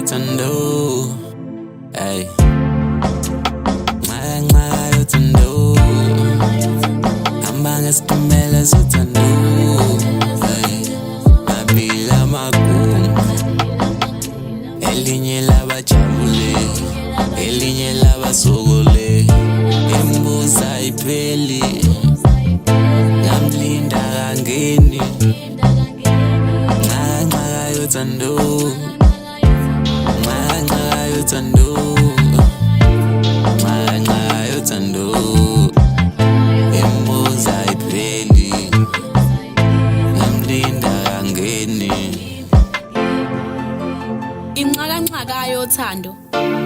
yothando. Hey. Maya yothando. Hamba ngesitimela sothando. Hey. Mabila magumu. Elinye labajabule. Elinye labasokole. Imbuza ipheli. Ngamlinda kangeni. Yothando. Yothando. Yothando. Imbuza ipheli. Ngamlinda kangeni. Inxakanxaka yothando.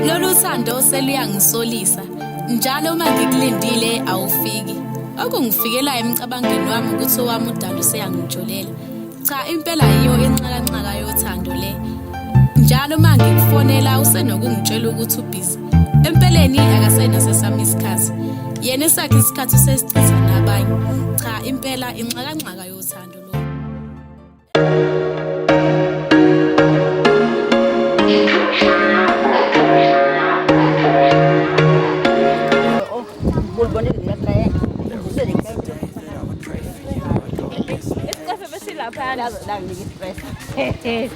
Lolu thando seliyangisolisa. Njalo uma ngikulindile awufiki. Okungifikela emcabangweni wami ukuthi owami udalo useyangijolela. Cha impela yiyo inxakanxaka yothando le. Njalo uma ngikufonela usenokungitshela ukuthi ubhizi. Empeleni akasenaso sami isikhathi. Yena esakhe isikhathi usesichitha nabanye. Cha impela inxakanxaka yothando lo.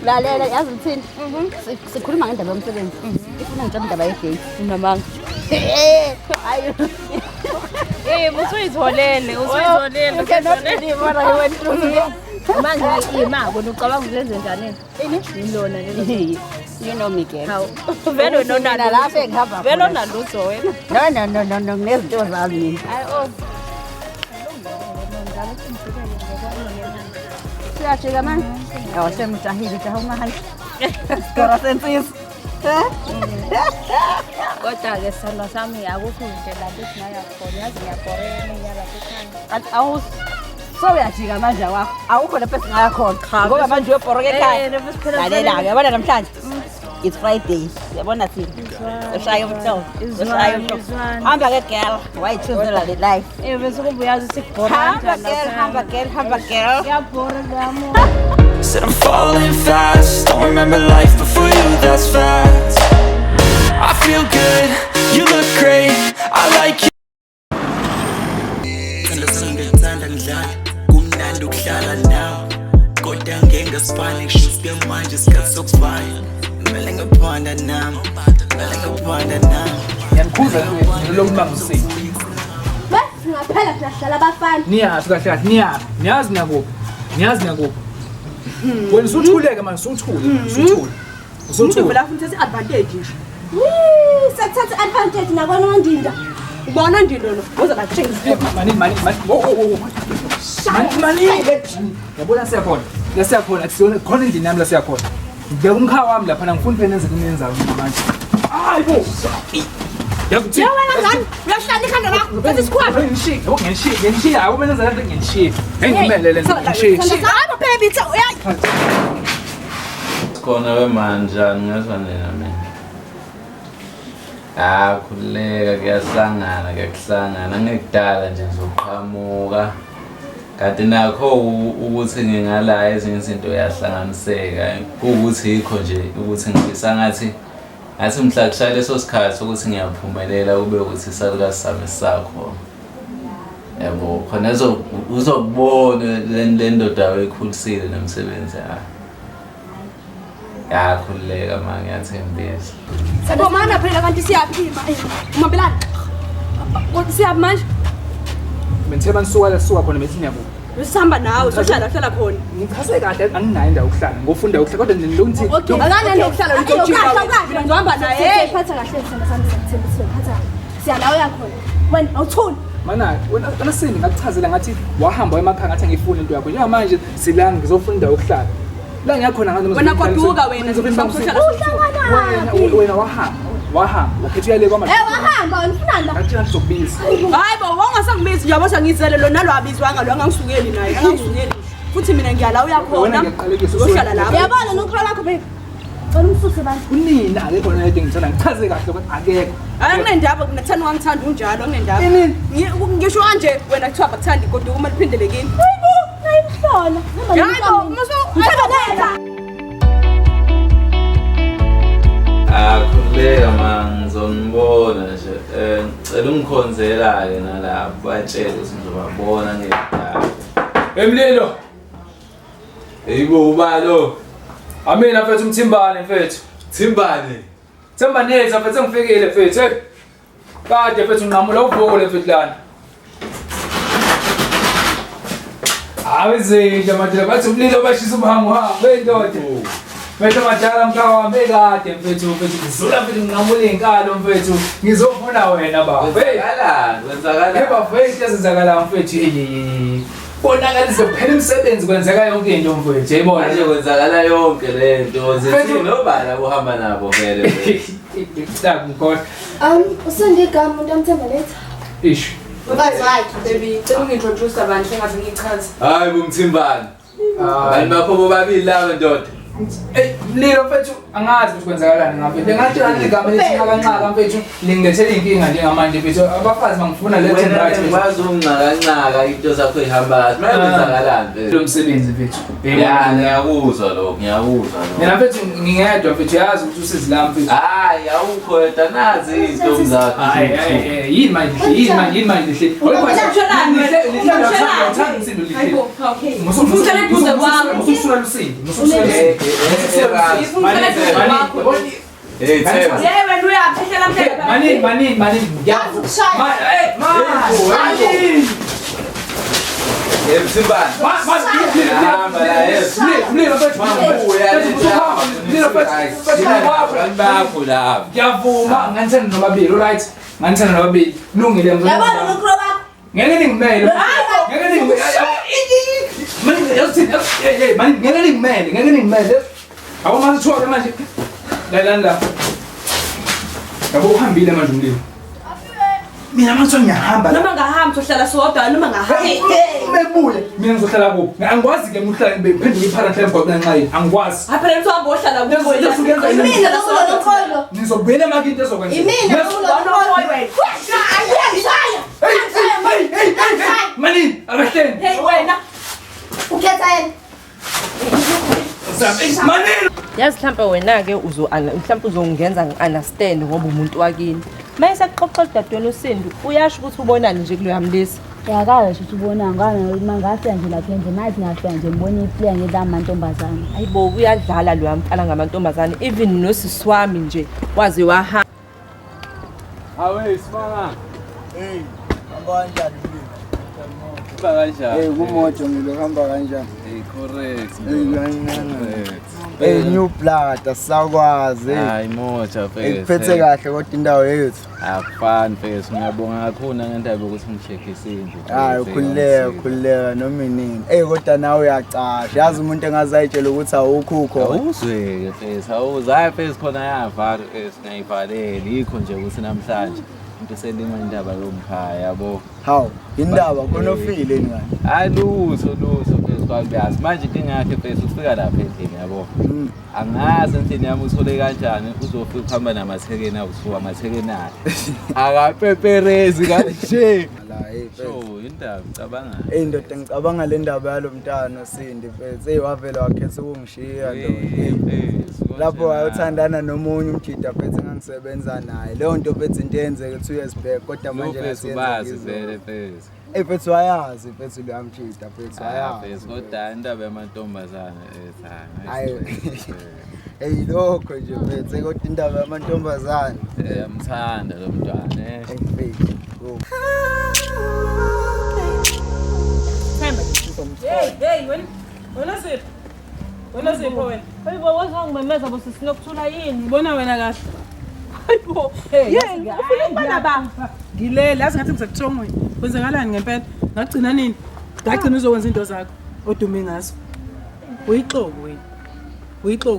Lalela yazi uthini sikhuluma ngendaba yomsebenzi ifuna ngitshela indaba yegate unamanga hayi usuyitholele manje imako ucabanga ulenze njani ngilona leli you know me girl hawu vele nona lapha engihamba vele onalutho wena no nginezinto zami mina hayi siyajika manje semujahile jahumahani sikora sensisi kodwa-ke sithandwa sami akukho nje lapho esingaya khona yazi ngiyabhoreka ngiyalapha ekhaya kanti so uyajika manje wakho awukho lapho esingaya khona ngoba manje uyobhoroka ekhaya lalela-ke yabona namhlanje it's Friday yabona thina ushaya umhlobo hamba-ke girl wayithuzela le life bese kube uyazi hamba girl Said I'm falling fast. Don't remember life before you, that's facts. I feel good, you look great, I like you. Ngithanda ngidlala, kumnandi ukuhlala nawe. Kodwa ngengasifani ngishuske manje isikhathi sokufana. Kumele ngiphanda nami, Ngiyakhuza lo mangisi. Singaphela siyahlala abafana Niyazi kahle niyazi ngakuphi. Wena usuthuleke manje usuthule. Vela futhi sethi advantage nje. sekuthatha advantage nakona wandinda Ubona ndindo lo. Uza bathenga. Mani. Yabona siyakhona akusiyona khona endini yami la siyakhona. Ngibeka umkhawa wami lapha ngifuna phela nenze kunenza manje. Hayibo. Yakuthi. Wena ngani? Uyahlala ikhanda lakho. Bese sikhwapha. Ngishiya awumenza lento ngishiya. Ngimele lento ngishiya. Hayi baby tsa uyayi. Khona wemanje ngezwa nina mina. Khuleka kuyahlangana ngekudala nje ngizoqhamuka. Kanti nakho ukuthi ngingala ezinye izinto yahlanganiseka ukuthi yikho nje ukuthi ngifisa ngathi mhla kushaya leso sikhathi ukuthi ngiyaphumelela kube ukuthi isalukazi sami sakho. Yabo khona uzobona le ndoda ekhulisile nomsebenzi khuleka manje ngiyathembisa. Sabomana phela kanti siyaphima. Umabelana. Kodwa siyabi manje. Bengithe suka khona bethi niyabo. Usihamba nawe sohlala khona. Ngichase kahle anginayo indawo yokuhlala ngofunda ukuhlala kodwa nje lonthi. Akana nento yokuhlala ngizojika. Mina ngihamba naye. phatha kahle isithanda sami sikuthembisile phatha siyalawo yakhona wena awuthuli Mana wena sini ngakuchazela ngathi wahamba emakhaya ngathi ngifuna into yakho njengoba manje silanga ngizofuna indawo yokuhlala la ngiyakhona ngathi wena kwaduka wena sohlala wena wahamba ukhethe yale kwama wahamba wena ufunani la ngathi ngizokubisa hayibo wangasangibizi uyabona ngizele lo nalwabizwanga lo angangisukeli naye angangisukeli futhi mina ngiyala uyakhona sohlala lapha yabona nokukhola lakho baby wena umsuse bantu kunina ke khona into ngithanda ngichaze kahle ukuthi akekho akunendaba kunathanda wangithanda unjalo akunendaba ngisho kanje wena kuthiwa bakuthandi kodwa uma liphindele kini hayibo hayibo maso Ngiyacela man ngizonibona nje. Ngicela ungikhonzela-ke nalapho batshele ukuthi ngizobabona ngedala. Emlilo. Yibo ubalo. Amina mfethu Mthimbane mfethu. Thimbane. Thimbane mfethu ngifikile mfethu. Kade mfethu nginqamula uvukule mfethu lana. Awezinja madela bathi umlilo bashisa ubuhangu hangu bendoda. Mfethu madala mkawa bekade mfethu ngizula mfethu nginqamula inkalo mfethu ngizofuna wena baba. Kwenzakalani? Yeba mfethu yazenzakala mfethu bonakalise kuphela imisebenzi kwenzeka yonke into mfethu yayibona Manje kwenzakala yonke lento zithi nobala uhamba nabo vele. Stop ngikho. Usendigama umuntu amthemba letha. Ish. Ubazi wakhe baby, cela ungintroduce abantu engaze ngichaze. Hayi bomthimbane. Hayi bakho bobabili laba ndoda. Mlilo mfethu angazi ukuthi kwenzakalani ngaphethe ngathi igama lethina kancaka mfethu lingilethela inkinga njengamanje mfethu abafazi bangifuna lethe right ngikwazi unginqakanqaka into zakho ihamba kahle manje kwenzakalani lo msebenzi mfethu ya ngiyakuzwa lokho mina mfethu ngingedwa mfethu yazi ukuthi usizi la mfethu hayi awukho yedwa nazi into zakho yini manje lihle Hey, Themba. Wena uyaphehlela mhleke. Manini. Mthimbane. Ngiyavuma nganithanda nobabili right nganithanda nobabili lungile mfethu Yabona uNkro bakho. ngeke ningimele ngeke ningimele awumazi uthoke manje lalani la yabo uhambile manje umlilo mina manje ngiyahamba la Noma ngahambi uhlala sodwa noma ngahambi. umebuye mina ngizohlala kuphi angikwazi ke umhlala ngiphinde ngiphara mhlawumbe ngoba nqayini angikwazi Haphela ukuthi uhambe ohlala kubo. Imina lo Nkolo. nizobuyela emakini into ezokwenza Imina lo Nkolo. manini abahleni Hey wena. Ukhetha yena. manini Yazi mhlawumbe wena-ke mhlawumbe uzongenza ngi-understand ngoba umuntu wakini. Mase kuxoxela dadweni uSindi uyasho ukuthi ubonani nje kulo yamlisa. Yakala nje ubona ngana mangafika nje lapha nje nathi ngafika nje ngibona iplay ngedama mantombazana. Hayibo uyadlala lo yamqala ngamantombazane even nosisi wami nje waze wahamba. Awe sifana. Hey, hamba kanjani mlilo? Kuba kanjani? Hey, kumoto ngilohamba kanjani? Hey, correct. Hey, new blood asakwazi. Hayi moja mfethu. Ikuphethe kahle kodwa indawo yethu. Akufani mfethu ngiyabonga kakhulu ngendaba yokuthi ngicheck isinto. Hayi khulileka noma inini. Hey kodwa nawe uyacasha. Yazi umuntu engazayitshela ukuthi awukho ukho. Awuzweke mfethu, awuzayi mfethu khona yavala singayivaleli yikho nje ukuthi namhlanje into selima indaba yomkhaya yabo. Hawu, indaba khona ofile ngani? Hayi lutho mfethu kwakuyazi manje inkinga yakhe mfethu ufika lapha endlini yabo. Angazi endlini yami uthole kanjani uzofika ukuhamba namathekeni awuthiwa amathekeni akhe. Akapeperezi kanje. La hey So indaba cabanga. Hey ndoda ngicabanga le ndaba yalo mntana Sindi mfethu. Hey wavela wakhetha ukungishiya ndoda. Lapho wayothandana nomunye umjida mfethu engangisebenza naye. Leyo nto mfethu into yenzeke 2 years back kodwa manje ngasiyenza vele mfethu. Hey mfethu wayazi mfethu lo yamjida mfethu ayazi. Kodwa indaba yamantombazana hayi. Hey lokho nje mfethu kodwa indaba yamantombazana. Yamthanda lo mntwana Hey mfethu. Hey wena sipho. Wena sipho wena. Hayibo wazongimemeza bo sisinokuthula yini? Ubona wena kahle. Hayibo. Yena ufuna ukubana ba. Ngilele yazi ngathi ngizakuthongweni. Kwenzakalani ngempela? Ngagcina nini? Ngagcina uzokwenza into zakho odume ngazo. Uyixoko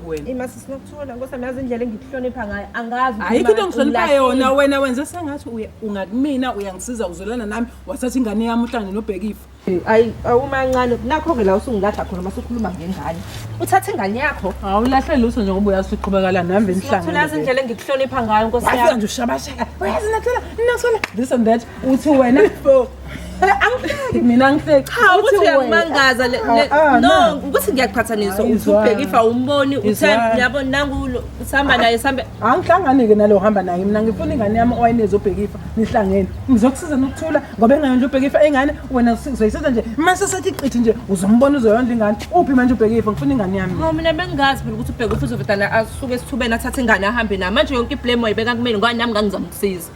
wena. Ima sisinokuthula ngosami yazi indlela engikuhlonipha ngayo angazi. Ayikho into ngihlonipha yona wena wenza sengathi ungakumina uyangisiza uzolana nami wathatha ingane yami uhlangane nobhekifa. Ayi awumancane nakho-ke la usungilahla khona masukhuluma ngengane. Uthatha ingane yakho. Awulahle lutho nje ngoba uyazi uqhubekala nami Thula yazi indlela engikuhlonipha ngayo nkosi wafika yami. nje ushabasheka uyazi nakuthola this and that uthi wena Mina ngihleki. Cha ukuthi uyakumangaza no ukuthi ngiyaqhathanisa ubheka ifa umboni uthanda yabo nangulo usihamba naye sambe angihlangane ke nalo hamba naye mina ngifuna ingane yami owayineza ubheka ifa nihlangene ngizokusiza nokuthula ngoba engane ubheka ifa ingane wena uzoyisiza nje mase sathi qithi nje uzombona uzoyondla ingane uphi manje ubheka ifa ngifuna ingane yami ngoba mina bengazi phela ukuthi ubheka ifa uzovedana asuke esithubeni athathe ingane ahambe nayo manje yonke iblame wayibeka kumina ngoba nami ngangizamkusiza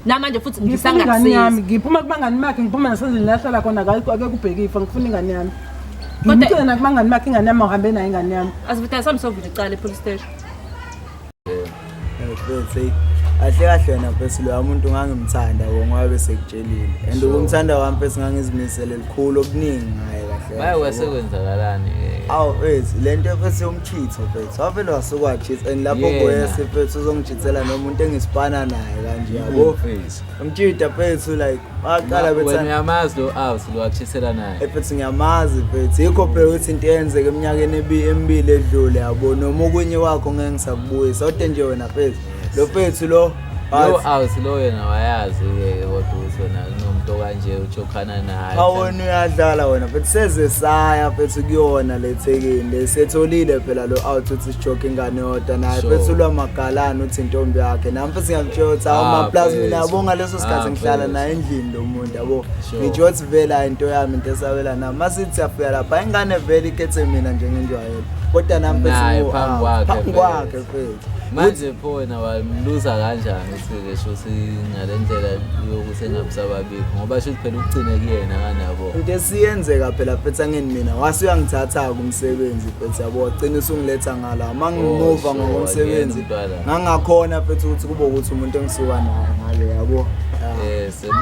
namanje futhi ngisangakusiza ngiphuma kubangani bakhe ngiphuma nasendlini la hlala khona ake kubheka ifa ngifuna ingane yami ngimtshela nakubangani bakhe ingane yami uhambe nayo ingane yami asivitha sami sovula icala epolice station kahle kahle wena phesi lo umuntu ngangimthanda ngoba bese kutshelile and ukumthanda wami phesi ngangizimisele likhulu okuningi ngaye kahle baye wasekwenzakalani awu phesi lento phesi umchitho phesi wavele wasukwachitha and lapho boyese phesi uzongchithela nomuntu engisipana naye kanje yabo phesi umchitha phesi like waqala bethu wena uyamazi lo out lo wachithela naye phesi ngiyamazi phesi yikho phela ukuthi into yenzeke eminyakeni emibili edlule yabo noma okunye wakho ngeke ngisakubuyisa kodwa nje wena phesi lo phethu lo out lo yena wayazi ke kodwa ukuthi wena kunomuntu kanje ujokhana naye awona uyadlala wena but seze saya phethu kuyona lethekeni lesetholile phela lo out uthi sijoke ingane yodwa naye phethu lwamagalana uthi intombi yakhe nami phethu ngiyamtshotha ama plus mina yabo ngaleso sikhathi ngihlala naye endlini lo muntu yabo ngisho ukuthi vela into yami into esabela nami masithi afika lapha ingane vele ikhethe mina njengenjwayelo kodwa nami phethu phambi kwakhe phethu manje pho wena wamluza kanjani ukuthi shothi ngalendlela yokuthi engabusababikho ngoba shothi phela ugcine kuyena kanabo into esiyenzeka phela phetha ngeni mina wase uyangithatha kumsebenzi phetha yabo wagcina usungiletha ngala mangimova ngokomsebenzi ngangakhona phetha ukuthi kube ukuthi umuntu engisuka naye ngale yabo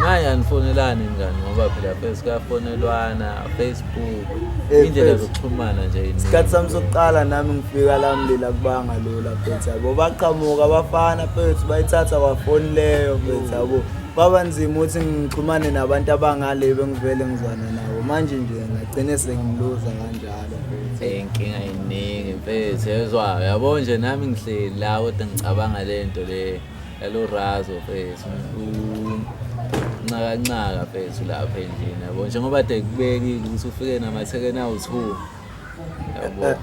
manje anifonelani ngani ngoba phela phela kuyafonelwana Facebook indlela zokuxhumana nje isikhathi sami sokuqala nami ngifika lamlila kubanga lola phetha yabo baqhamuka abafana phethu bayithatha kwafoni leyo phethu yabo baba nzima ukuthi ngixhumane nabantu abangale bengivele ngizwana nabo manje nje ngagcine sengimluza kanjalo phethu inkinga iningi phethu yezwa yabo nje nami ngihleli la kodwa ngicabanga lento le yalo razo phethu ncaka phethu lapha endlini yabo njengoba de kubekile ukuthi ufike namathekeni awu2 yabo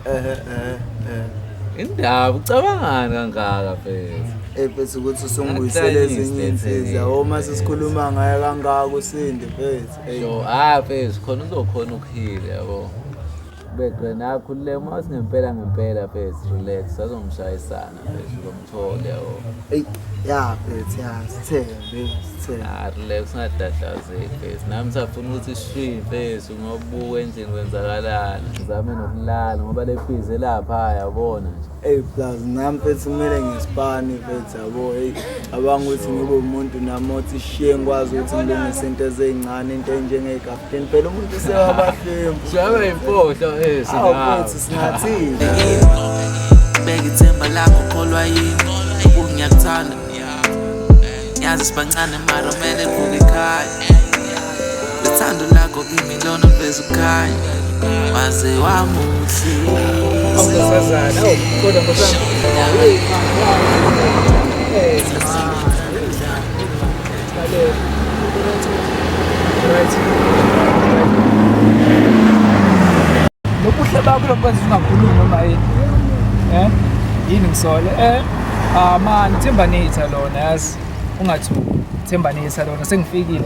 indaba ucabangani kangaka phethu phethu ukuthi usungibuyisele ezinye insizwa uma sisikhuluma ngaye kangaka usinde phethu phethu khona uzokhona ukuhila yabo bedwe nakho le mase ngempela phethu relax azongishayisana phethu lomthole yabo phethu sithembe relax ngadadlazeki phethu nami safuna ukuthi shwi phethu ngobuka endlini kwenzakalana ngizame nokulala ngoba le busy lapha yabona nje plus nami phethu kumele ngisipani phethu yabo abanga ukuthi ngibe umuntu nami othi shiye ngikwazi ukuthi ngilungise into ezincane into enjengekapteni phela umuntu usewabahlembu shabe impohlo phethu singathini beka ithemba lakho kholwa yini ungiyakuthanda yazi sibancane mara kumele kuvuke ekhaya lethando lakho kimi lona pheze ukhanya waze wamuhle awusazana kodwa ngosana lokuhle bakho lokwenza ungakhulumi noma yini yini ngisole man Thembanitha lona yazi ungathuki Thembanitha lona sengifikile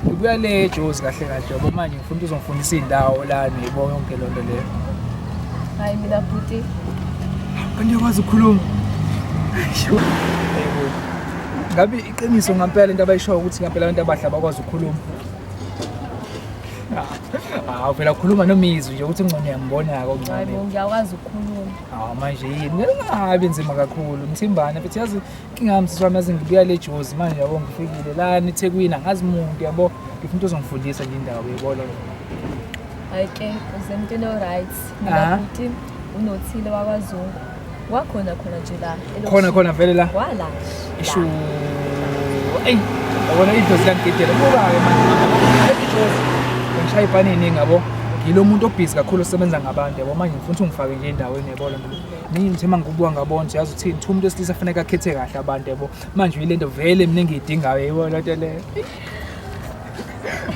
ngibuya le Jozi kahle ngoba manje ngifuna uzongifundisa indawo la nibo yonke lonto leyo hayi mina futhi ngiyakwazi ukukhuluma ngabe iqiniso ngempela into abayishoyo ukuthi ngempela abantu abahle bakwazi ukukhuluma phela ukukhuluma nomizwi nje ukuthi ngcono uyambona ngoncane hayi ngiyakwazi ukukhuluma manje yini ngabe nzima kakhulu Mthimbana futhi yazi ingami siswami yazi ngibuya le Jozi manje yabo ngifikile la eThekwini angazi umuntu yabo ngifuna uzongifundisa nje indawo yebona hayi ke uzempilo right mina futhi unothile wakwaZungu wakhona nje la khona vele la wala ishu yabona iDjozi langigedela kuba-ke manje iJozi ngishaya ipanini ngabo ngilo muntu obhizi kakhulu osebenza ngabantu yabo manje ngifuna ukuthi ungifake nje endaweni yebona ngithe mangibuka ngabona nje yazi uthini umuntu wesilisa kufanele akhethe kahle abantu yabo manje uyilento vele mina engiyidingayo yebo lento le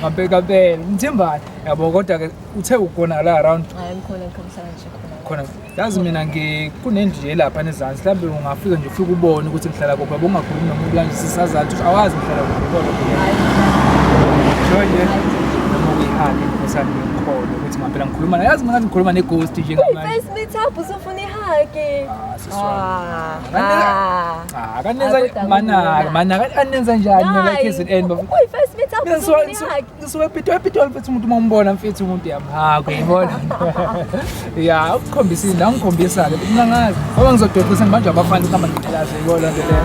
ngabheka phela Mthimbane yabo kodwa ke uthe ukona la around hayi mkhona ngikhambisana nje khona yazi mina kunendlela lapha nezansi mhlawumbe ungafika nje ufike ubone ukuthi ngihlala kuphi yabo ungakhulumi nomuntu kanje sisazathi awazi ngihlala kuphi kodwa nje noma uyihali ngosani ngikhona ukuthi ngempela ngikhuluma yazi ngathi ngikhuluma neghost nje ngamanje face meet up usufuna ihake kanenza mana kanenza njani mina like KZN bafuna face meet up usufuna ihake ngisuke Pitol mfethu umuntu umbona mfethu umuntu yamhako uyibona ya ukukhombisa la ngikhombisa ke mina ngazi ngoba ngizodoqisa ngibanje abafana ukuhamba ngicelaze yibona nto le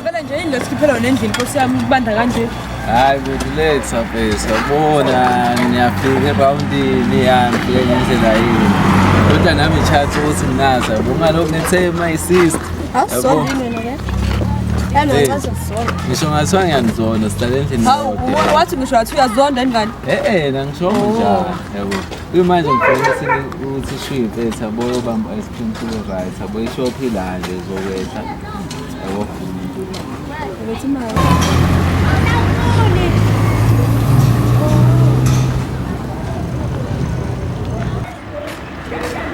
Vele nje yini lesiphela nendlela Nkosi yami ukubanda kanje. Hayi kuletha phela sabona ngiyafika ebawundini yami ngendlela yini. Kodwa nami chat ukuthi nginaza ungalokhu nethema isister. Awusona mina ke. Yalo ngazozona. Ngisho ngathiwa ngiyanizona sidale endlini. Hawu wathi ngisho wathi uyazonda endingane. Nangisho njalo yabo. Manje ngifuna ukuthi shipe yabo yobamba ice cream kulo right yabo ishop ila nje zokwetha. Yabo. Lethi mali.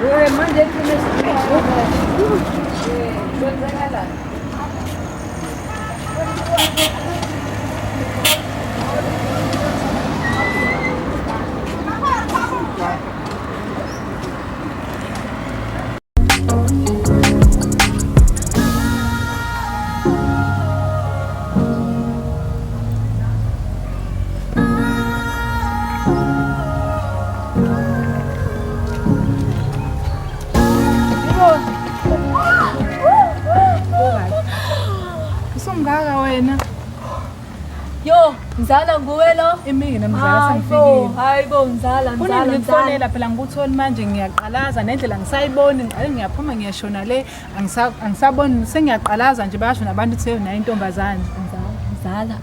Wewe manje tumesikia. Kwenzakala. Usungaka wena. Yo, mzala nguwe lo? Imini namzala sengifikile. Hayibo mzala. Ngikufonela phela ngikutholi manje ngiyaqalaza nendlela ngisayiboni ngiqale ngiyaphuma ngiyashona le angisaboni sengiyaqalaza nje bayasho nabantu ukuthi nayo intombazane. Mzala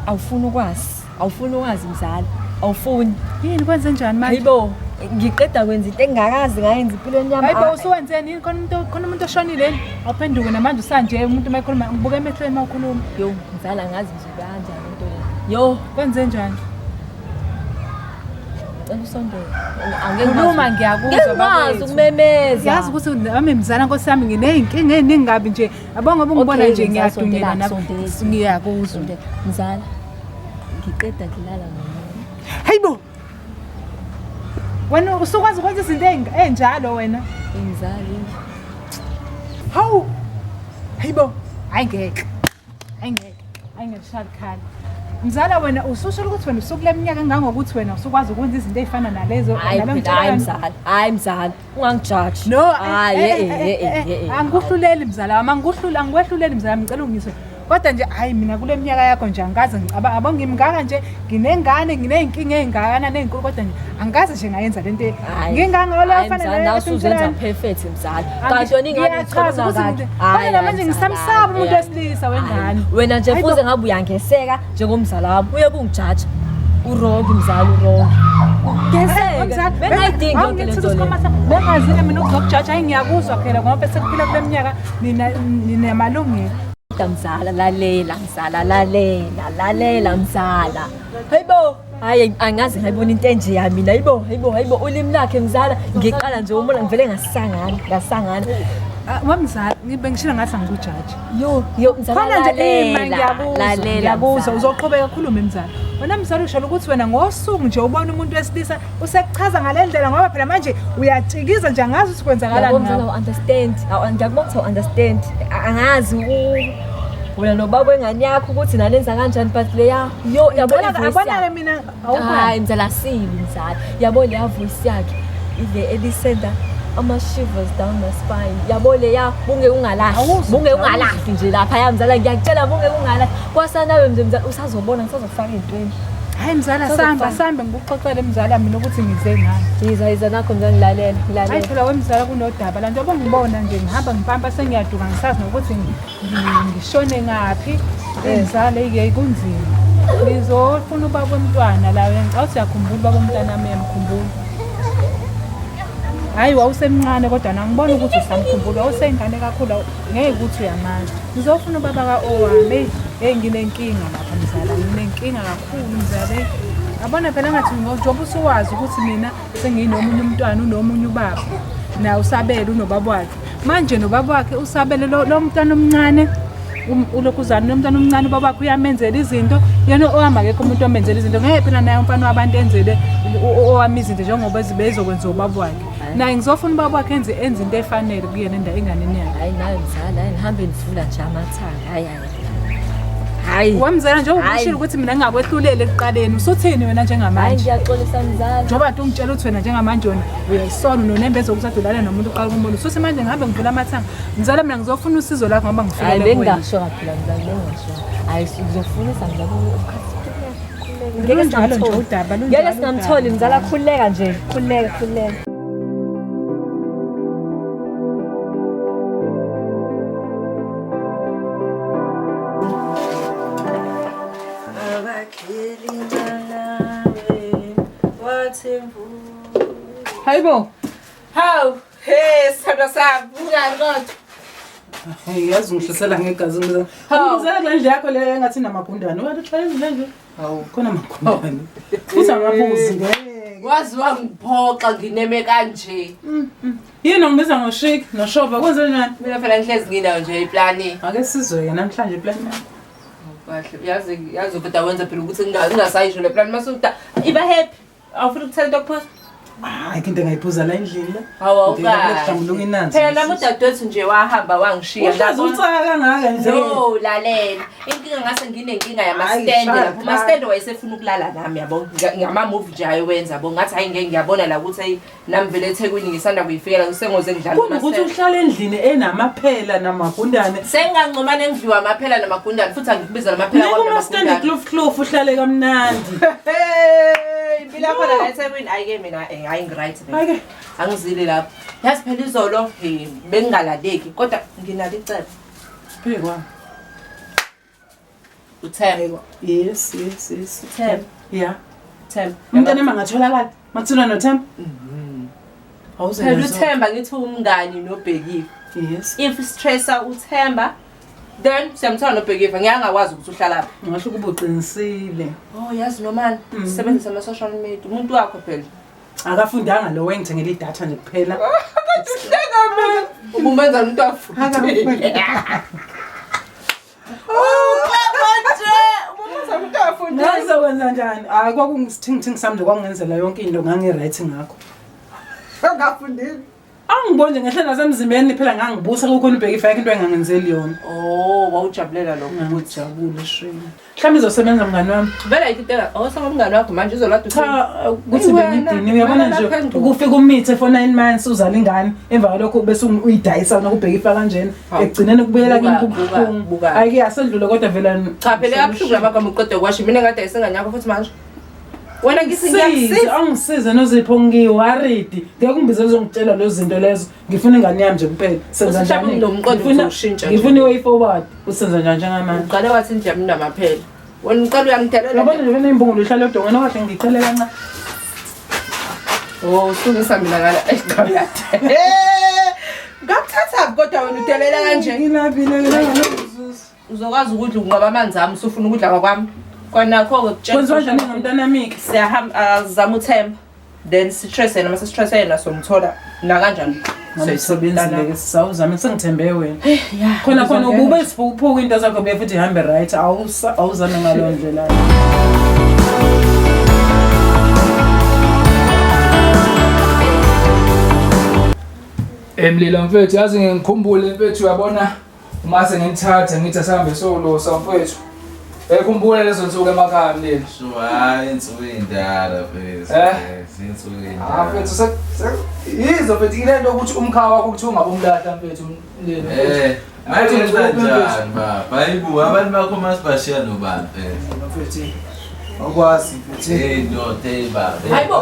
awufuni ukwazi mzala. Awufuni. Yini kwenze njani manje? Hayibo ngiqeda kwenza into engakazi ngayenza impilweni yami. Hayibo usuwenzeni yini khona umuntu oshonile awuphenduke namanje usanje umuntu mayikhuluma ngibuka emehlweni mawukhuluma. Yo mzala ngazi nje kanjani into le. Yo kwenze njani? Usondele. Khuluma ngiyakuzwa bakwethu. Ukumemeza. Yazi ukuthi nami mzala Nkosi yami ngineyinkinga eningabi nje. Yabo ngoba ngibona nje ngiyadunyela ngiyakuzwa. Mzala ngiqeda ngilala ngomuntu. Hayibo. Wena usukwazi ukwenza izinto enjalo wena? Mzali. Hawu. Hayibo. Ayingeke. Ayingeshakhala. Mzala wena ususho ukuthi wena usukule minyaka engangokuthi wena usukwazi ukwenza izinto ezifana nalezo hayi mzala ungangijudge no angikuhluleli mzala angikwehluleli mzala ngicela ungiswe kodwa nje hayi mina kule minyaka yakho nje angazi ngicaba abongimngaka nje nginengane ngineyinkinga ezingakana nezinkulu kodwa nje angazi nje ngayenza lento ngingangalo afana nasuzenza perfect mzala kanti yona ingane ichaza kahle hayi manje ngisamsaba umuntu wesilisa wengane wena nje fuze ngabe uyangeseka njengomzala wami uye kungijudge urongi mzala urongi ngeseka bengayidingi yonke lento le bengazi mina ukuzokujudge hayi ngiyakuzwa phela ngoba sekuphila kule minyaka nina malungelo mzala lalela mzala lalela mzala hayibo hayi angazi ngayibona into enje yami mina hayibo ulimi lakhe mzala ngiqala nje umbona ngivele ngasangana wamzala ngibengishila ngathi angikujaji yo mzala lalela kuzo uzoqhubeka ukukhuluma mzala wena mzala usho ukuthi wena ngosuku nje ubona umuntu wesilisa usekuchaza ngalendlela ngoba phela manje uyatsikiza nje angazi ukuthi kwenzakalani ngawo understand ngiyakubona understand angazi wena nobaba wengane yakho ukuthi nanenza kanjani but leya yo yabona mina hayi mzala sibi mzala yabo leya voice yakhe ile elisenda ama-shivers down my spine yabo leya bunge ungalahli nje lapha ya mzala ngiyakutshela bunge ungalahli kwasanawe mzala usazobona ngisazofaka ey'ntweni Hayi mzala sambe ngikuxoxele mzala mina ukuthi ngize ngani. Yiza nakho njani lalela. Hayi phela wemzala kunodaba la njengoba ngibona nje ngihamba ngipampa sengiyaduka ngisazi nokuthi ngishone ngaphi. Mzala ike kunzima. Ngizofuna ubaba womntwana la ngicela uyakhumbula ubaba womntwana nami uyamkhumbula. Hayi wawusemncane kodwa ngibona ukuthi usamkhumbula awusengane kakhulu ngeke ukuthi uyamazi. Ngizofuna ubaba kaOwami nginenkinga lapha mzala nginenkinga kakhulu mzala. Yabona phela ngathi njengoba usuwazi ukuthi mina senginomunye umntwana unomunye ubaba na usabela unobaba wakhe. Manje nobaba wakhe usabele lo mntwana omncane ulokuzana nomntwana omncane ubaba wakhe uyamenzela izinto yena ohamba akekho umuntu omenzela izinto ngeke phela naye umfana wabantu enzele owami izinto njengoba bezokwenza ubaba wakhe. Naye ngizofuna ubaba wakhe enze into efanele kuyena enganeni yakhe. Hayi nawe mzala ngihambe ngivula nje amathanga. Hayi wamzala nje ushilo ukuthi mina ngingakwehlulele ekuqaleni usuthini wena njengamanje. Hayi ngiyaxolisa mzala njengoba ungitshela ukuthi wena njengamanje uyayisona unonembezo ukuthatha nomuntu uqala kumuntu suthi manje ngihambe ngivula amathanga mzala mina ngizofuna usizo lakho ngoba ngifike hayi bengasho kaphela mzala bengasho hayi ngizofunisa mzala ngeke njalo nje udaba ngeke singamtholi mzala khuleka nje khuleka Hayibo. Hawu, sithandwa sami, ungani kodwa? Hey, yazi ngihlisela ngegazi ngizana. Ngizela le ndle yakho le engathi namagundane. Wathi uhlale endle nje. Hawu, khona amagundane. Futhi angabuzi ngeke. Wazi wangiphoxa ngineme kanje. Yini ngibiza ngoshiki noshoba kwenze njani? Mina phela ngihlezi nginayo nje iplan. Ake sizwe namhlanje iplan yakho. Kahle, yazi ubeda wenza phela ukuthi ngingasayisho le plan masuda. Iba happy. Awufuna ukuthela into kuphuza? Hayi into engayiphuza la endlini la. Hawu ka. Phela nami udadewethu nje wahamba wangishiya. Uhlaza utsaka kangaka nje. No, lalela. Inkinga ngase nginenkinga yama-stand lapho. Ama-stand wayesefuna ukulala nami yabo. Ngama-movie nje ayowenza yabo. Ngathi hayi ngeke ngiyabona la ukuthi nami vele eThekwini ngisanda kuyifikela kusengoze ngidlala ama-stand. Ukuthi uhlala endlini enamaphela namagundane. Sengancomane ngidliwa amaphela namagundane futhi angikubiza namaphela kwami namagundane. Uma kloof uhlale kamnandi. Impilo khona la eThekwini ayike mina ayingiright mina. Angizile lapho. Yazi phela izolo bengingalaleki kodwa nginalo icebo. Phekwa. Uthemba. Yes. Uthemba. Yeah. Themba. Umntana mangatholakala. Makuthula noThemba? Phela uThemba ngithi umngani noBhekiwe. Yes. If stressa uThemba then siyamthola noBhekiwe ngiyangakwazi ukuthi uhlala lapha. Ngisho kuba uqinisile. Oh yazi nomani sisebenzisa ama social media umuntu wakho phela. Akafundanga lo wengithengela idatha nje kuphela. Akathi uhleka mina. Ubumenza umuntu afuthi. Ngizokwenza njani? Hayi kwakungithingithing sami nje kwangenzela yonke into ngangiright ngakho. Ngafundile. Angibone nje ngehlala zasemzimbeni phela ngangibusa kukhona uBhekiwe fake into engangenzeli yona. Oh, wawujabulela lokho ukuthi jabule shini. Mhlawumbe izosebenza mngani wami. Vele ayitela awusaba umngani wakho manje uzolada cha ukuthi bengidini uyabona nje ukufika umithe for 9 months uzala ingane emva kwalokho bese uyidayisa nokuBhekiwe kanjena egcinene kubuyela kinkubuhlungu ayike asendlule kodwa vela cha phela abhlungu abagama uqede kwasho mina ngade ayisenganyakho futhi manje wena ngiyasiza angisize nozipho ngiworried ngeke ungibizele uzongitshela lezo zinto lezo ngifuna ingane yami nje kuphela senza njani ngifuna way forward usenza njani njengamanje uqale wathi nje mina maphela wena uqale uyangitelela yabona nje vele imbongo lihlala edongena kahle ngicela kancane oh usungisa mina ngala eqala ngakuthatha kodwa wena udelela kanje ngilabile uzokwazi ukudla ungaba amanzi ami usufuna ukudla kwami kwanakho ukutshela kwenziwa njani ngomntana miki siyahamba zama uThemba then sistresse noma sistresse yena somthola na kanjani sisebenzile sisawuzama sengithembe wena khona ukube siphukuphuka into zakho be futhi ihambe right awuzame ngalo ndlela Emlilo mfethu yazi ngikhumbule mfethu uyabona mase ngithathe ngithi asihambe solo samfethu ekhumbula lezo nsuku emakhaya mlilo hayi insuku indala phezulu insuku indala mfethu yizo mfethu ile nto ukuthi umkhaya wakho kuthi ungabomlahla mfethu mlilo manje njani baba hayibu abantu bakho masibashiya nobani phela mfethu Awukwazi futhi. Hey ndoda baba. Hayibo.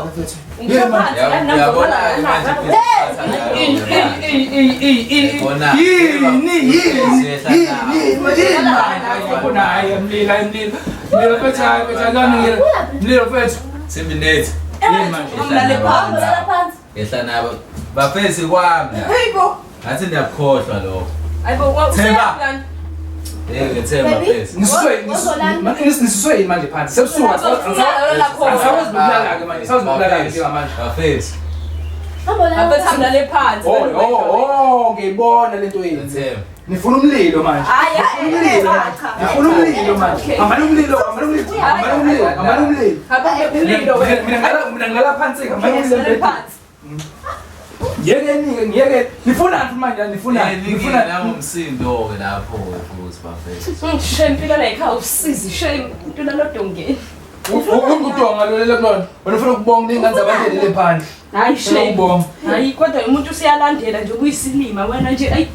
Yehla nabo bafesi kwami. Hayibo. Ngathi ndiyakukhohlwa lokho. Hayibo Themba. Ngithemba bafesi. Ngisiswe yini manje phansi? Sebusuka. Asawazi nokulala-ke manje. Asawazi nokulala-ke njengamanje. Bafesi. Abethanda le phansi. Ngiyibona lento yini. Ngithemba. Nifuna umlilo manje. Nifuna umlilo manje. Amani umlilo. Mina ngala phansi amani umlilo. Ngiyeke nifuna manje nifuna nawo umsindo ke lapho futhi bafesi. Shame impilo la ekhaya usizi shame into nalodongeni. Ungudonga lo lelona. Wena ufuna ukubonga ingane zabantu le phandle. Hayi shame. Hayi kodwa umuntu usiyalandela nje kuyisilima wena nje ayi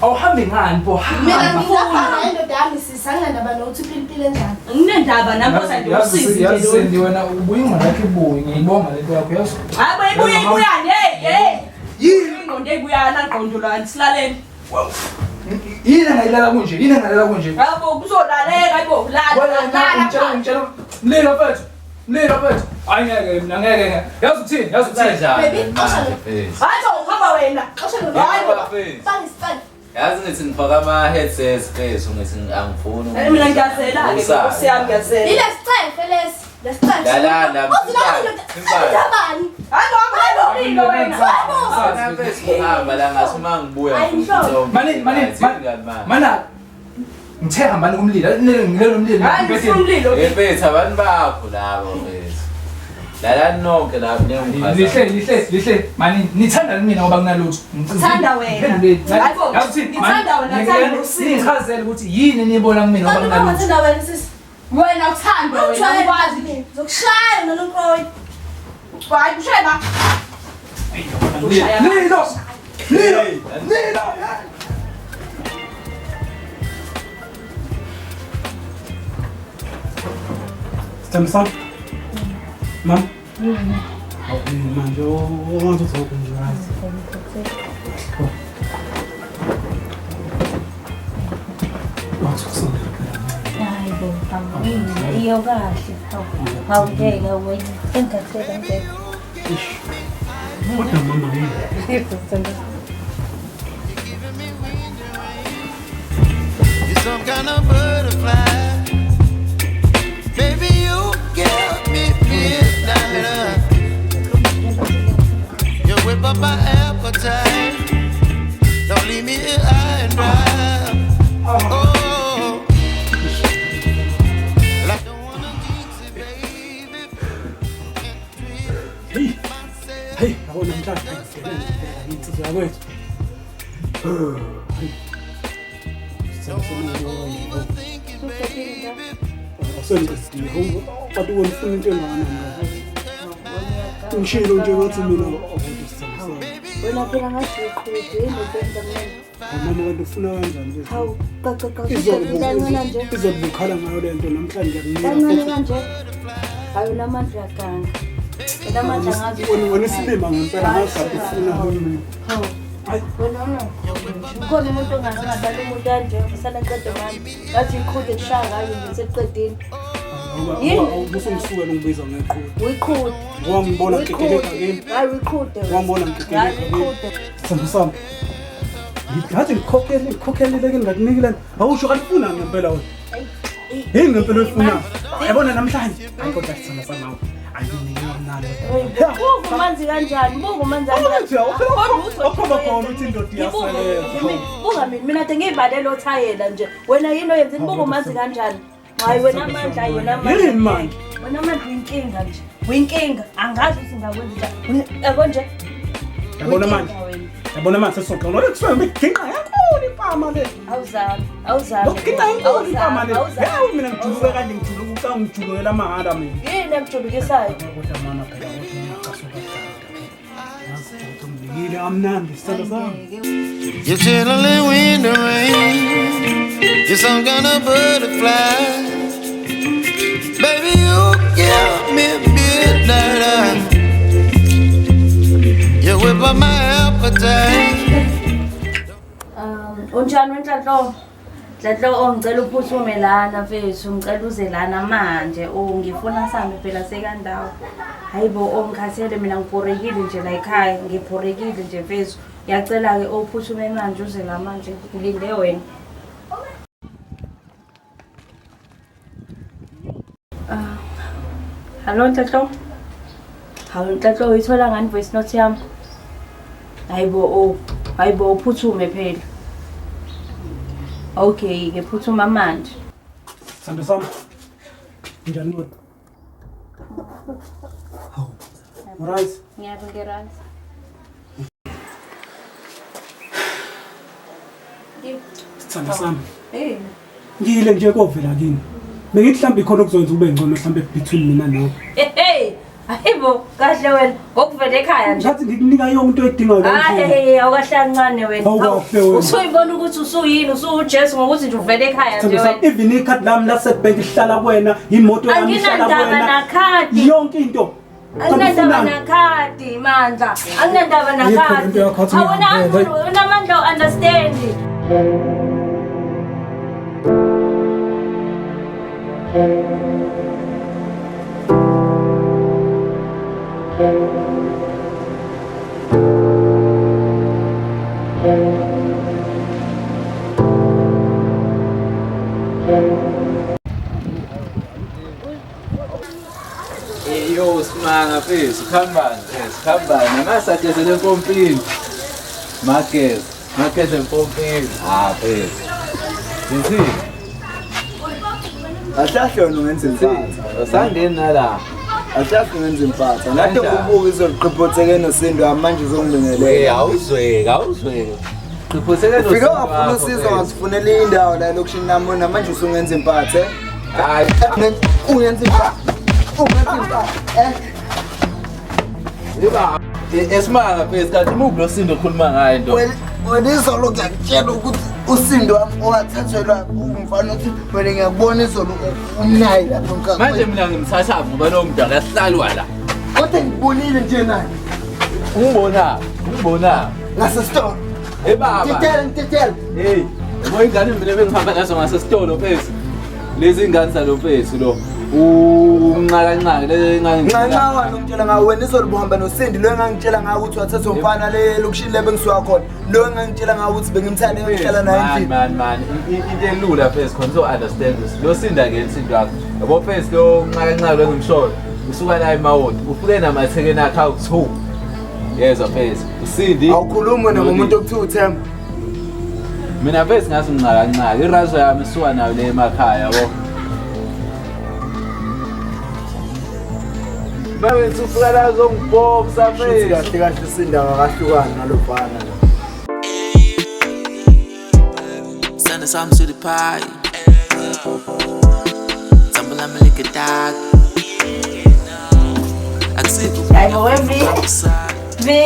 awuhambi ngani bo hamba. Mina ngifuna indoda yami sisangandaba nokuthi impilo enjani. Nginendaba namposa nje usizi nje. Yazi wena ubuye ingqondo yakhe ibuye ngiyibonga lento yakho yazi. Hayi ibuyani hey. Yini ingqondo ebuyana ngqondo lani silaleni. Yini ngayilala kunje? Yabo kuzolaleka ayibo lala. Ngitshela mlilo mfethu. Angeke mina ngeke. Yazi uthini? Baby, Hayi uhamba wena. Bangisiphane. Yazi ngithi ngifaka ama headsets face ngithi angifuni. Mina ngiyazela ke Nkosi yami ngiyazela. Ile sicefe lesi. Lesicefe. Lala. Uzilabani. Hayi lo wena. Sana face ngihamba la ngasuma ngibuya futhi. Mana ngithe hambani kumlilo. Ngilelo umlilo. Hayi umlilo. Yebetha abantu bakho labo bese. Lala nonke lapho ngiyangiphatha. Lihle. Mani nithanda mina ngoba kunalutho. Ngithanda wena. Ngithanda wena ngithanda usizi. Ngichazela ukuthi yini niyibona kumina ngoba kunalutho. Ngithanda wena sisi. Wena uthanda wena ukwazi zokushaya noNkroyi. Hayi kusheba. Lilo. Stemsa. Mam. Manje uwantu thoko nje ngazi. Hayibo, iyo kahle. Hawungeke wena. Engatheka nje. Kodwa mama yini? You're some kind of butterfly. Baby, you give me midnight. You whip up my appetite. Don't leave me here high and dry. Oh, I don't wanna jinx it, baby. Hey, yabona mntana insizwa yakwethu. But you won't feel it ngishilo nje ukuthi mina Wena phela ngathi uqhubeke indoda mama kanti ufuna kanjani bese? Hawu, qaqa nje. Izobukhala ngayo lento namhlanje Kancane ngiyakunika. kanje. Hayi namandla yakanga. Namandla ngazi. Wena isilima ngempela ngathi ufuna hona. Hawu. Wena ukhona umuntu ongasadala umuntu kanje usana qede manje. Ngathi iqhude kushaya ngayo nje seqedini. Usungisuka ngibiza ngeqhude. Uyiqhude. Wangibona ngikekeleka kini. Hayi uyiqhude. Wangibona ngikekeleka kini. Sambisana. Ngathi ngikhokelele ke ngakunikile. Awusho kanifuna ngempela wena. Hey ngempela uyifuna. Yabona namhlanje. Hayi kodwa sithanda sanawo. Ayininika mnandi. Buku manzi kanjani? Buku manzi kanjani? Okhoma khona uthi indoda iyasebenza. Buka mina kade ngiyibalele othayela nje. Wena yini oyenzini buku manzi kanjani? Hayi wena amandla wena amandla. Yini manje? Wena amandla uyinkinga nje. Uyinkinga. Angazi ukuthi ngakwenza njani. Yabo nje. Yabona manje. Yabona manje sesoxa. Ngoba kusuka ngiginqa yakho ifama le. Awuzami. Lokuginqa inkulu ifama le. Hawu mina ngijuluke kanje ngijuluke ngijulukela amahara mina. Yini emjulukisayo? Kodwa mama phela ukuthi ngiyaqasuka ngiyile amnandi sithanda sami. You're chilling in the rain. You're some kind of butterfly. Baby, you Unjani wenhlanhlo? Nhlanhlo ngicela uphuthume lana mfethu, ngicela uze lana manje. Ngifuna sami phela sekandawo. Hayibo ngikhathele mina ngiphorekile nje la ekhaya, ngiphorekile nje mfethu. Ngiyacela ke uphuthume manje uze la manje. Ngilinde wena. Hello Nhlanhlo. Hawu Nhlanhlo uyithola ngani voice note yami? Hayibo uphuthume phela. Okay, ngiphuthuma manje. Sando sami. Njani wena? Hawu. Alright. Ngiyabonga. Sando sami. Ngiyile nje kovela kini. Bengithi mhlambe khona okuzoyenza ube ngcono mhlambe between mina nawe. Hayibo, kahle wena. Ngokuvela ekhaya nje. Ngathi ngikunika yonke into oyidingayo la. Awukahle kancane wena. Usuyibona ukuthi usuyini, usuJesu ngokuthi nje uvela ekhaya nje wena. Even ikhadi lami lasebank lihlala kuwena, imoto yami ihlala kuwena. Anginandaba nakhadi. Yonke into. Anginandaba nakhadi Mandla. Anginandaba nakhadi. Awuna unamandla u-understand. Yo simanga mfethu sikhambani amasageze lenkompini mageze empompini mfethu Sisi Ahlahlona ungenza impatha. Asangeni nala. Ahlahlona ungenza impatha. Ngathi ubuka izoliqhiphotheke noSindo manje uzongibingelela. Awuzweke. Qhiphotheke noSindo. Fika wafuna usizo ngasifunela indawo la lokushini namona manje usungenza impatha. Hayi, ungenza impatha. Yeba, esimanga mfethu kanti mubi noSindo okhuluma ngayo nto. Wena izolo ngiyakutshela ukuthi uSindo wami owathathelwa umfana ukuthi wena ngiyakubona izolo umnayi lapho ngaka. Manje mina ngimthatha ngoba lo muntu akahlalwa la. Kodwa ngibonile nje naye. Ungibona. Ngasesitolo. Baba. Ngithethe. Hey, yabo ingane vele bengihamba nazo ngasesitolo mfethu. Lezi ingane zalo mfethu lo. Unqakanqaka le nganqawa ngitshela ngawe wena izolo buhamba noSindi lo engangitshela ngawe ukuthi wathatha umfana le lokushini le bengisuka khona lo engangitshela ngawe ukuthi bengimthanda ngihlala naye endlini man into elula first khona so understand this lo Sinda ke Sindo wakho yabo first lo unqakanqaka lo ngimshoyo usuka la eMawoti ufike namathekeni akhe awu2 yezwa first uSindi awukhulumi nomuntu okuthiwa uThemba mina first ngathi unqakanqaka irazo yami isuka nayo le emakhaya yabo Bawe usuka la zongiboksa mfethu kahle Sinda akahlukana nalofana Send us to the pie. Tumble and lick a dog. Hayibo wevi. Vi.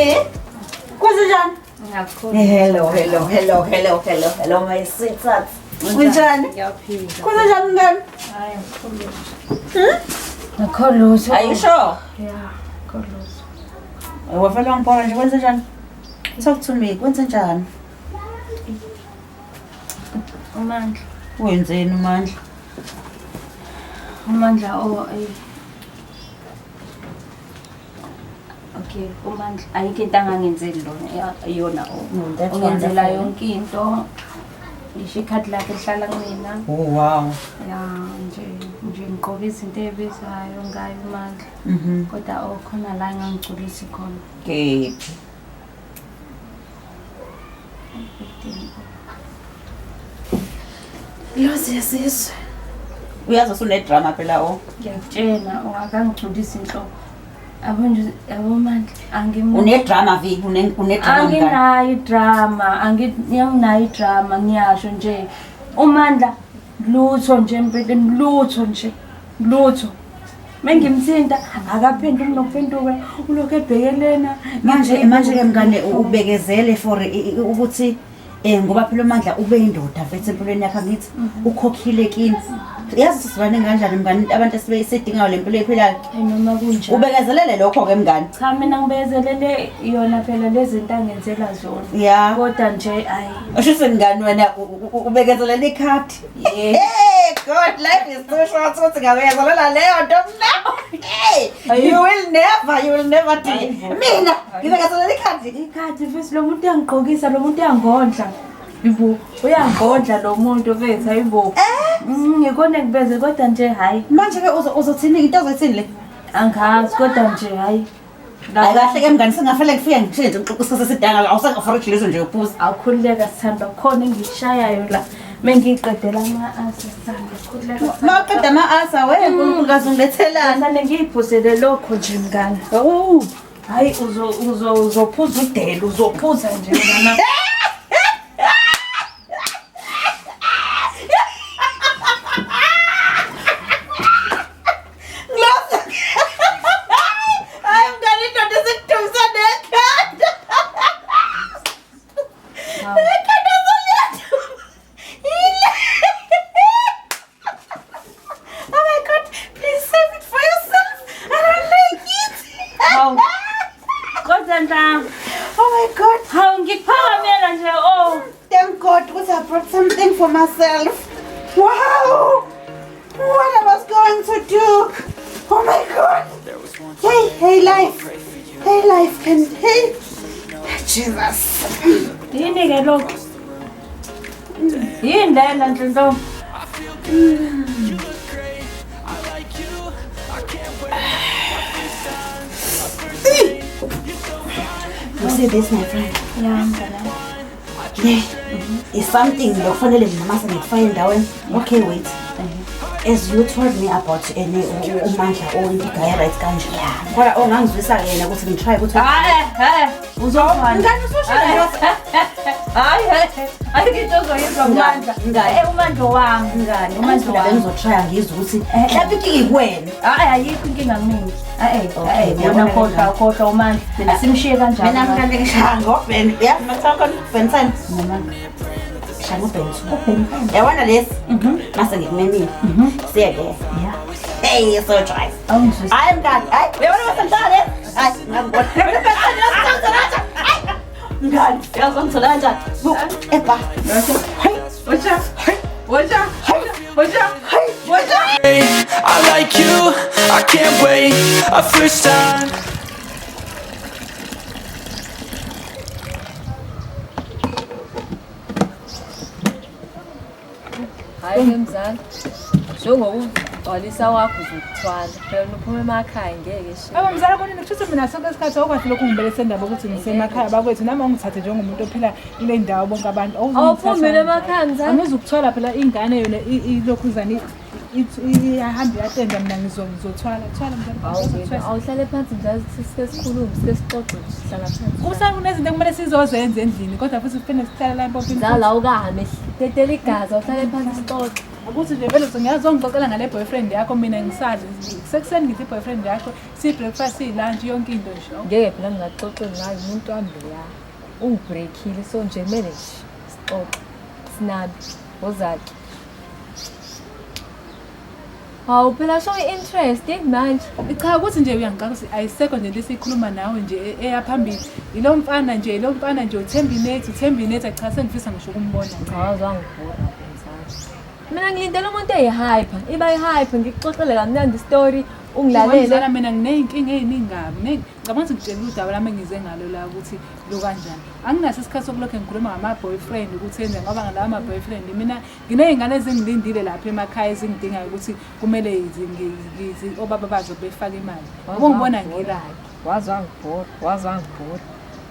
Hello my sweetheart. Unjani? Ngiyaphila. Kunjani ngani? Hayi ngikhuluma. Ngikholose. Are you sure? Yeah, ngikholose. Wafela ngibona nje kwenze njani? Talk to me, kwenze njani? Umandla. Wenzeni uMandla? Umandla Okay, uMandla ayikho into angangenzeli lona iyona ungenzela yonke into. Ngisho ikhadi lakhe lihlala kumina. Oh wow. Ya nje ngigqoka izinto ezibizayo ngayo uMandla. Kodwa khona la engangigculisi khona. Okay. Yosizwe. Uyazi usunedrama phela Ngiyakutshela ungakangigculisi inhloko. Yabo Mandla unedrama vi unedrama anginayo idrama anginayo idrama ngiyasho nje uMandla lutho nje empeleni lutho mengimthinta akaphenduki nokuphenduka ulokhu ebhekelena manje ke mngane ubekezele for ukuthi ngoba phela uMandla ube indoda mfethu empilweni yakhe ngithi ukhokhile kini yazi sisibane kanjani mngani abantu esibeyisidingayo lempilo ephilayo noma kunjani ubekezelele lokho ke mngani cha mina ngibezelele yona phela lezi zinto angenzela zona ya kodwa nje ayi usho mngani wena ubekezelele ikhadi hey god life is so short ukuthi ngabekezelela leyo nto mna you will never do mina ngibekezelela ikhadi futhi lo muntu uyangigqokisa lo muntu uyangondla Ibo uyangondla lo muntu bethu hayibo ngikona ngibeze kodwa nje hayi manje ke uzothini into ozothini le angazi kodwa nje hayi kahle ke mngani singafele ngifike ngishintshe ngixoxisa sesidanga awusangafora lezo nje uphuza awukhululeka sithanda khona engishayayo la mengiqedela ama-asa sithanda khululeka maqeda ama-asa wenkulukazi ungilethelana sane ngiyiphuzele lokho nje mngani hayi uzophuza udele uzophuza nje mngana for myself. Wow! What I was going to do? Oh my god! Hey life! Hey life! Hey! Jesus! Yini ke lokho? Yini lena nto? You see this, my friend? Yeah, it's something lokufanele mina mase ngikufake endaweni. Okay, wait. As you told me about uMandla oyigaya right kanje. Kodwa ongangizwisa yena ukuthi ngitry ukuthi uzofana. Ngani ususho hayi ngithokozwa uMandla. uMandla wami ngani? uMandla wami ngizotry ngizwe ukuthi mhlawumbe inkinga ikuwena. Ayikho inkinga kimi. Yona kodwa uMandla asimshiye kanjani? Mina mkande ngishaya ngobhen. Yazi mathakho Benson. Shaya ngobhen. Yabona lesi? Mase ngikumemile. Siyeke. Yeah. Hey, so try. I am God. Yabona wasantale? Ngangibona. God, yazongithola kanjani? Epa. Watcha. I like you, I can't wait. A first time. Hayi mzala. Njengokugcwalisa wakho uzokuthwala. Phela uphuma emakhaya ngeke shi. Mzala konini kusho mina sonke isikhathi okwathi lokhu ngibelese indaba ukuthi ngisemakhaya bakwethu nami ungithathe njengomuntu ophila ile ndawo bonke abantu. Awuphumile emakhaya mzala. Angizukuthola phela ingane yona ilokhuzana ihamba yatenda mina ngizothwala mzala. Awuhlale phansi njalo sisikhuluma sisixoxe sihlala phansi. Kusana kunezinto kumele sizozenza endlini kodwa futhi kufanele sihlale la empopini. Mzala awukahame tetela igazi awuhlale phansi sixoxe. Ukuthi nje vele ngiyazongixoxela ngale boyfriend yakho mina ngisadla sekuseni ngithi boyfriend yakho si breakfast si lunch yonke into nje. Ngeke phela ngingaxoxela ngayo umuntu wami ya. Ungibreakile so nje kumele nje sixoxe. Sinabi ozaki. Hawu phela show interest manje. Cha ukuthi nje uyangicela ukuthi ayisekho nje lesikhuluma nawe nje eyaphambili. Ilo mfana nje uThembinate cha sengifisa ngisho ukumbona. Cha wazangibona. Mina ngilindele umuntu eyihyper, iba ehyper ngikuxoxele kamnandi story ungilalele. Ngizana mina ngineyinkinga eziningi. Ngicabanga ukuthi ngitshela udaba lami engize ngalo la ukuthi lo kanjani. Anginaso isikhathi sokulokho ngikhuluma ngama boyfriend ukuthi enze ngoba ngalawa ama boyfriend mina ngineyingane ezingilindile lapha emakhaya ezingidinga ukuthi kumele ngizi obaba bazo befaka imali. Ngibona ngirayi. Wazangibhora.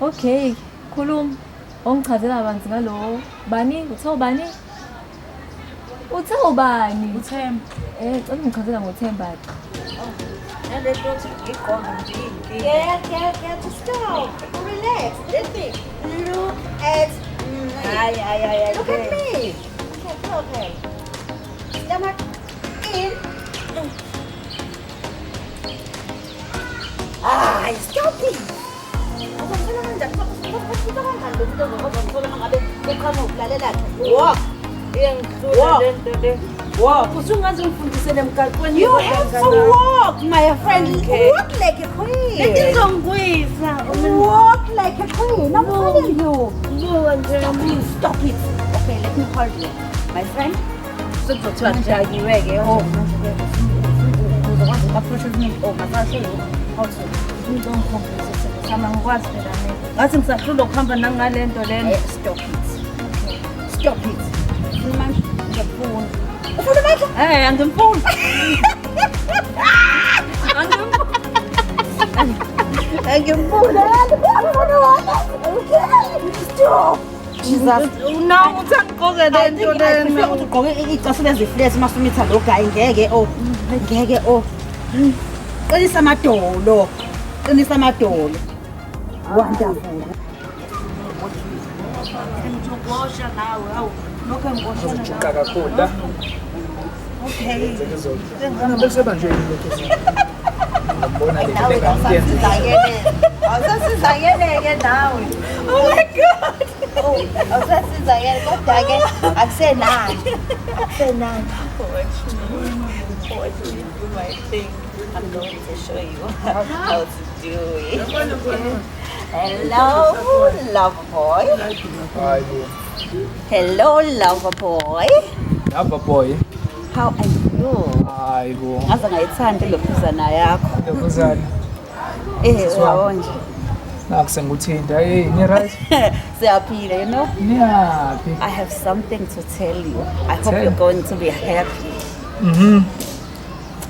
Okay, khuluma. Ongichazela abantu ngalo. Bani? Uthobani? Uthobani? Uthemba. Cela ungichazela ngoThemba. Yeah, stop. Relax. Let me look at me. Look at me. Okay. Stomach in. Stop it. Walk. Walk. Usungazungifundisela emgaqweni. You have to walk, my friend. Walk like a queen. Walk like a queen. I'm telling you. Stop it. Okay, let me hold you. My friend. ngathi ngisahlula ukuhamba nangale nto lena. Stop it. Stop it. Ufuna ngiyafuna. Ufuna manje? Angimfuni. Angimfuna. Stop. Jesus. Unawo uthangigqoke le nto lena. Ukuthi ugqoke icasule eziflesi masumitha lo guy ngeke ngeke qinisa amadolo. Qinisa amadolo. Wonderful. Ngizogosha nawe hawu. Lokho ngigoshana nawe. kakhulu la. Okay. Ngibeseba nje lokho. Ngibona le Nawe awusasizakele-ke nawe. Oh my God. Oh, awusasizakele kodwa-ke akusenani. Akusenani. What will you do my thing? I'm going to show you how to do it. Hello, lover boy. Hello, lover boy. Lover boy. How are you? Hayibo. Ngaze ngayithanda le phuzana yakho. Le phuzana. Uyabona nje. Nakusenguthinta. Hey, ni right? Siyaphila, you know? Niyaphi? I have something to tell you. I hope you're going to be happy.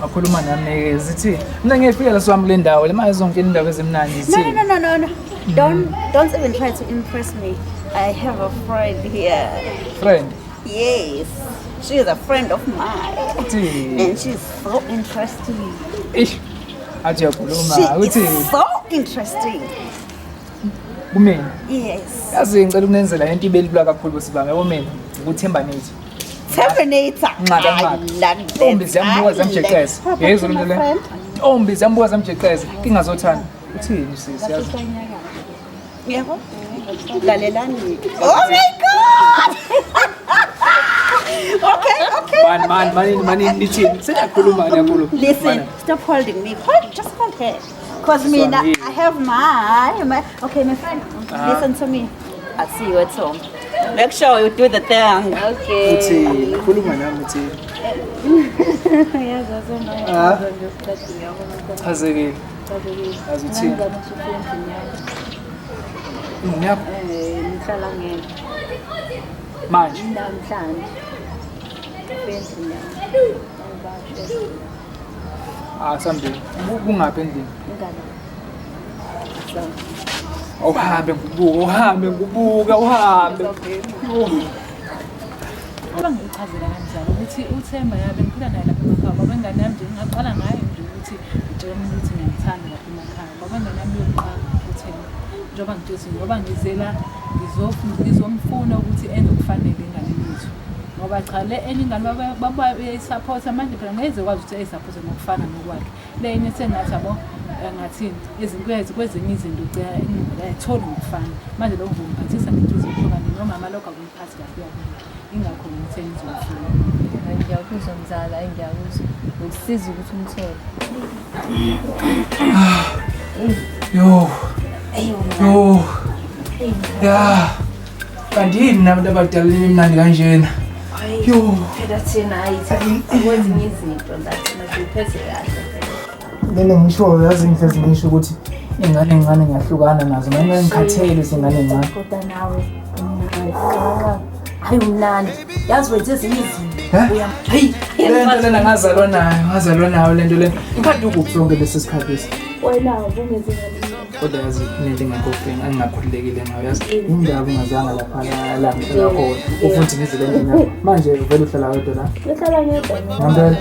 Akhuluma nami zithi mina ngiyefika la swami le ndawo le manje zonke indawo ezimnandi zithi. No. Don't even try to impress me. I have a friend here. Friend? Yes. She is a friend of mine. And she's so interesting. Ish. Athi yakhuluma She uthi is so interesting. kumina. Yes. Yazi ngicela ukunenzela into ibelula kakhulu sibanga yabo mina ukuthemba nithi. Terminator. Ntombi ziyambuka zamjeqeza. Yezwa into le. Ntombi ziyambuka zamjeqeza. Kingazothanda. Uthini sisi yazi? Yebo. Lalelani. Oh my God. Okay. Man, nithi siyakhuluma niyakhuluma. Listen, stop holding me. Just hold her. Because me, I have my. Okay, my friend, listen to me. I'll see you at home. Make sure you do the thing. Okay. Uthi khuluma nami uthi. Chazekile. Azuthi. Ngiyapha. Ngihlala ngene. Manje. Namhlanje. Sambe. Kungaphi endlini? Uhambe ngibuka. Ngoba ngichazela kanjalo ukuthi uThemba yabe ngiphila naye lapha emakhaya. Baba ngane yami nje ngaqala ngayo nje ukuthi ngitshela umuntu ukuthi ngiyamthanda lapha emakhaya. Baba ngane yami yokuqala uThemba. Njengoba ngithi ngoba ngizela ngizomfuna ukuthi enze okufanele enganeni yethu. Ngoba cha le enye ingane baba support manje phela ngeze kwazi ukuthi ayisupport ngokufana nokwakhe. Le enye sengathi yabo ngathini izinto kwezinye izinto ayitholi ngokufana. Manje lokho ngiphathisa ngenhliziyo ehlukane noma amalokho akumphathi kahle yakho. Ingakho ngithe ngizofuna. Ngiyakuzwa mzala, ngiyakuzwa. Ukusiza ukuthi umthole. Yo. Ya. Kanti yini nabantu abadala imnandi kanjena? Yo. Phela thina ayikwenzi izinto lathina siphethe kahle. Lena ngisho yazi ngifeze ngisho ukuthi ingane encane ngiyahlukana nazo manje ngikhathele singane encane. Kodwa nawe hayi umnandi yazi wenze ezinye izinto hayi lento lena ngazalwa nayo lento lena ngikade ukubhlonge lesi sikhathi lesi wena ubungeze ngani kodwa yazi into engekofeni angingakhululekile ngayo yazi indaba ungazanga lapha la ngihlala khona ufuthi ngize lento nayo manje vele uhlala wedwa la ngihlala ngedwa ngempela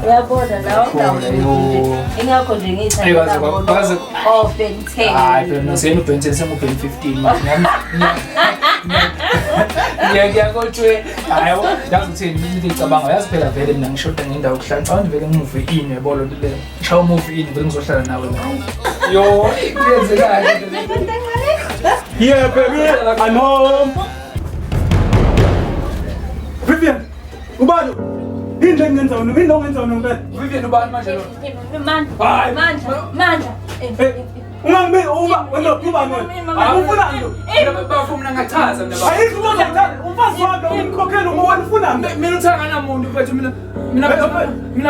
uyabona la undawule ingakho nje ngithi ayikwazi kwazi Ben 10 hayi phela siyena uBen 10 sengu-Ben 15 manje ngiyakotshwe hayi yazi uthini into ngicabanga yazi phela vele mina ngishoda ngendawo yokuhlala ngicabanga vele ngimuve ini yabolo le ngishawa umuve ini vele ngizohlala nawe yo kuyenzekani Yeah, baby, I'm home. Vivian, Ubani? Yini ngenza wena? Yini ongenza wena ngempela? Vivian ubani manje lo? Mandla. Ungambe wena ubani wena? Ufuna nto? Bafuna ngachaza mina. Ayikho uzothatha umfazi wami umkhokhela ngoba ufuna mina uthanga namuntu mfethu mina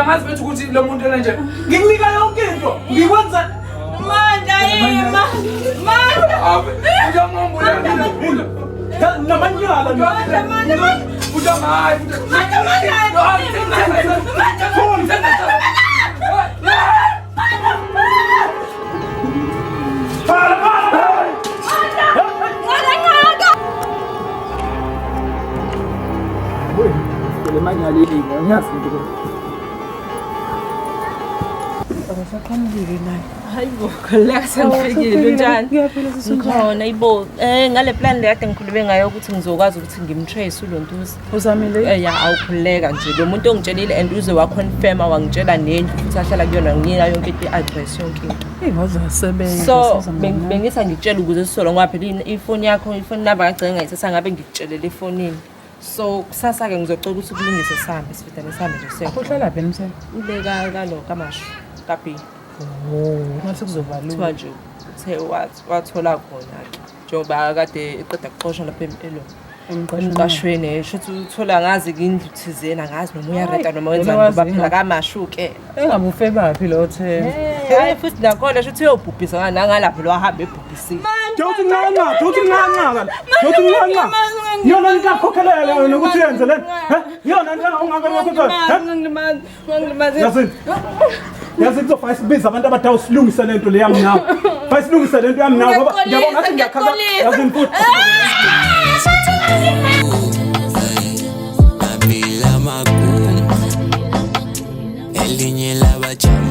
ngazi bethu ukuthi lo muntu ela nje. Ngikunika yonke into. Ngikwenza Mandla yima. Mandla. Uyamombula mina. Namanyala Hayibo, khuleka sengifikile njani? Ngikhona yibo. Ngale plan le kade ngikhulume ngayo ukuthi ngizokwazi ukuthi ngimtrace uLontuza. Uzamile? Ya awukhuleka nje. Lo muntu ongitshelile and uze wa confirm wangitshela nendlu futhi ahlala kuyona nginika yonke i-address yonke into. Wazasebenza. So bengisa ngitshela ukuze sisolo ngoba phela ifoni yakho ifoni number kagcina ngayithatha ngabe ngikutshelele efonini. So kusasa ke ngizocela ukuthi kulungise sihambe sifitane sihambe nje siya. Uhlala phi mse? Uleka kalo kamashu kapi. Mase kuzovalwa. Manje uthe wathola khona ke. Njoba kade eqeda kuxoshwa lapha emqashweni shothi uthola ngazi indlu thizena ngazi noma uyareta noma wenzani ngoba phela kamashu ke. Engabufe baphi lo the? Hayi futhi nakhona shothi uyobhubhisa nangalapho lo hamba ebhubhisile. Jothi nqanqa. Yona nikakhokhelela wena ukuthi yenze lento. Yona nto ongangakhokhela. Yazi kuzofa isibiza abantu abadala usilungise lento le yami nawe. Fayisilungise lento yami nawe ngoba ngiyabona ngathi ngiyakhaza. Yazi mfuthu. Abila magu elinye labacha